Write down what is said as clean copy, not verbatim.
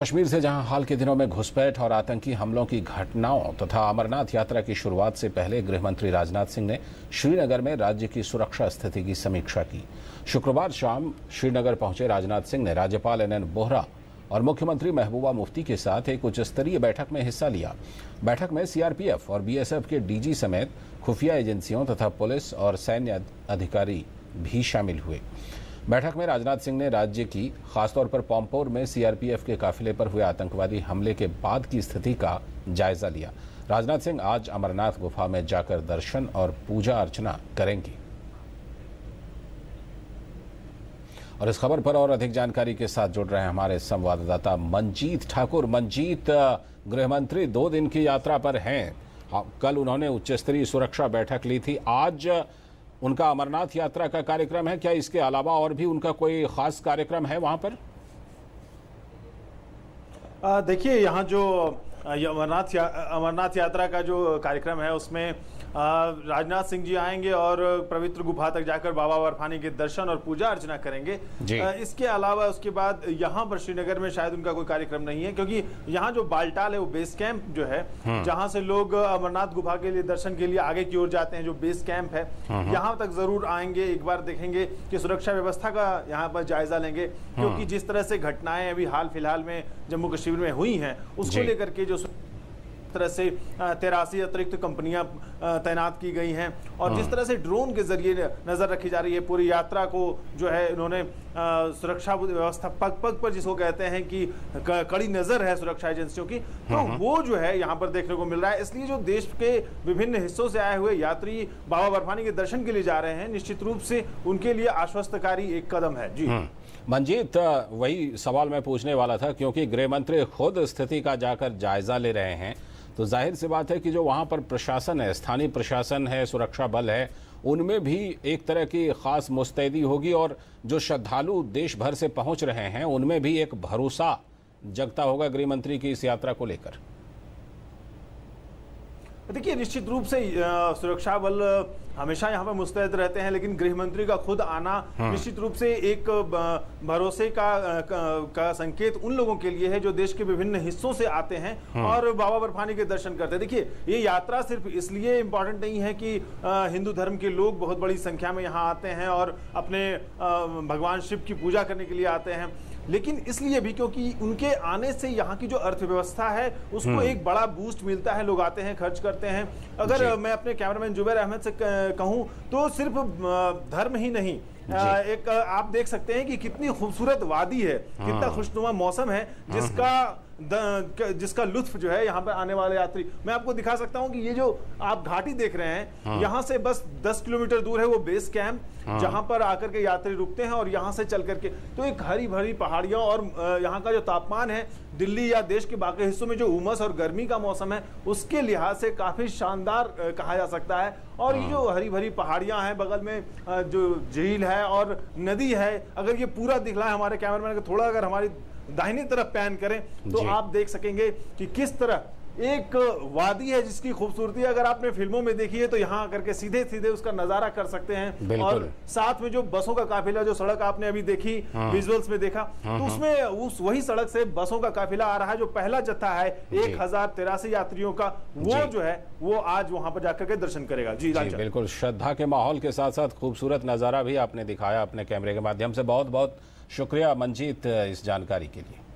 कश्मीर से जहां हाल के दिनों में घुसपैठ और आतंकी हमलों की घटनाओं तथा अमरनाथ यात्रा की शुरुआत से पहले गृहमंत्री राजनाथ सिंह ने श्रीनगर में राज्य की सुरक्षा स्थिति की समीक्षा की। शुक्रवार शाम श्रीनगर पहुंचे राजनाथ सिंह ने राज्यपाल NN बोहरा और मुख्यमंत्री महबूबा मुफ्ती के साथ एक उच्च स्तरीय बैठक में हिस्सा लिया। बैठक में CRPF और BSF के DG समेत खुफिया एजेंसियों तथा पुलिस और सैन्य अधिकारी भी शामिल हुए। बैठक में राजनाथ सिंह ने राज्य की खासतौर पर पॉम्पोर में CRPF के काफिले पर हुए आतंकवादी हमले के बाद की स्थिति का जायजा लिया। राजनाथ सिंह आज अमरनाथ गुफा में जाकर दर्शन और पूजा अर्चना करेंगे। और इस खबर पर और अधिक जानकारी के साथ जुड़ रहे हैं हमारे संवाददाता मंजीत ठाकुर। मंजीत, गृहमंत्री 2 दिन की यात्रा पर हैं। कल उन्होंने उच्च स्तरीय सुरक्षा बैठक ली थी। आज उनका अमरनाथ यात्रा का कार्यक्रम है। क्या इसके अलावा और भी उनका कोई खास कार्यक्रम है वहां पर? देखिए, यहाँ जो अमरनाथ यात्रा का जो कार्यक्रम है उसमें राजनाथ सिंह जी आएंगे और पवित्र गुफा तक जाकर बाबा बर्फानी के दर्शन और पूजा अर्चना करेंगे। इसके अलावा उसके बाद यहाँ पर श्रीनगर में शायद उनका कोई कार्यक्रम नहीं है, क्योंकि यहाँ जो बालटाल है वो बेस कैंप जो है जहाँ से लोग अमरनाथ गुफा के लिए दर्शन के लिए आगे की ओर जाते हैं, जो बेस कैंप है यहाँ तक जरूर आएंगे। एक बार देखेंगे कि सुरक्षा व्यवस्था का यहाँ पर जायजा लेंगे, क्योंकि जिस तरह से घटनाएं अभी हाल फिलहाल में जम्मू कश्मीर में हुई हैं उसको लेकर के जो तरह से 83 अतिरिक्त कंपनियां तैनात की गई हैं और जिस तरह से ड्रोन के जरिए नजर रखी जा रही है पूरी यात्रा को, जो है इन्होंने सुरक्षा व्यवस्था पग पग पर जिसको कहते हैं कि कड़ी नजर है सुरक्षा एजेंसियों की, तो वो जो है यहाँ पर देखने को मिल रहा है। इसलिए जो देश के विभिन्न हिस्सों से आए हुए यात्री बाबा बर्फानी के दर्शन के लिए जा रहे हैं, निश्चित रूप से उनके लिए आश्वस्तकारी एक कदम है। जी मंजीत, वही सवाल मैं पूछने वाला था, क्योंकि गृहमंत्री खुद स्थिति का जाकर जायजा ले रहे हैं, तो जाहिर सी बात है कि जो वहां पर प्रशासन है, स्थानीय प्रशासन है, सुरक्षा बल है, उनमें भी एक तरह की खास मुस्तैदी होगी और जो श्रद्धालु देश भर से पहुंच रहे हैं उनमें भी एक भरोसा जगता होगा गृहमंत्री की इस यात्रा को लेकर। देखिए, निश्चित रूप से सुरक्षा बल हमेशा यहाँ पर मुस्तैद रहते हैं, लेकिन गृहमंत्री का खुद आना निश्चित रूप से एक भरोसे का संकेत उन लोगों के लिए है जो देश के विभिन्न हिस्सों से आते हैं और बाबा बर्फानी के दर्शन करते हैं। देखिए, ये यात्रा सिर्फ इसलिए इम्पोर्टेंट नहीं है कि हिंदू धर्म के लोग बहुत बड़ी संख्या में यहाँ आते हैं और अपने भगवान शिव की पूजा करने के लिए आते हैं, लेकिन इसलिए भी क्योंकि उनके आने से यहाँ की जो अर्थव्यवस्था है उसको एक बड़ा बूस्ट मिलता है। लोग आते हैं, खर्च करते हैं। अगर मैं अपने कैमरामैन जुबैर अहमद से कहूँ तो सिर्फ धर्म ही नहीं, एक आप देख सकते हैं कि कितनी खूबसूरत वादी है, कितना खुशनुमा मौसम है जिसका लुत्फ जो है यहाँ पर आने वाले यात्री। मैं आपको दिखा सकता हूँ कि ये जो आप घाटी देख रहे हैं, यहाँ से बस 10 किलोमीटर दूर है वो बेस कैंप, जहाँ पर आकर के यात्री रुकते हैं और यहाँ से चल करके तो एक हरी भरी पहाड़ियां और यहाँ का जो तापमान है दिल्ली या देश के बाकी हिस्सों में जो उमस और गर्मी का मौसम है उसके लिहाज से काफी शानदार कहा जा सकता है। और ये जो हरी भरी पहाड़ियां हैं, बगल में जो झील है और नदी है, अगर ये पूरा दिखला है हमारे कैमरामैन को, थोड़ा अगर हमारी दाहिनी तरफ पैन करें तो आप देख सकेंगे कि किस तरह एक वादी है जिसकी खूबसूरती अगर आपने फिल्मों में देखी है तो यहाँ आकर के सीधे सीधे उसका नजारा कर सकते हैं। और साथ में जो बसों का काफिला, जो सड़क आपने अभी देखी विजुअल्स में देखा, तो उसमें वही सड़क से बसों का काफिला आ रहा है। जो पहला जत्था है 1083 यात्रियों का, वो जो है वो आज वहां पर जाकर के दर्शन करेगा। जी बिल्कुल, श्रद्धा के माहौल के साथ साथ खूबसूरत नजारा भी आपने दिखाया अपने कैमरे के माध्यम से। बहुत बहुत शुक्रिया मंजीत इस जानकारी के लिए।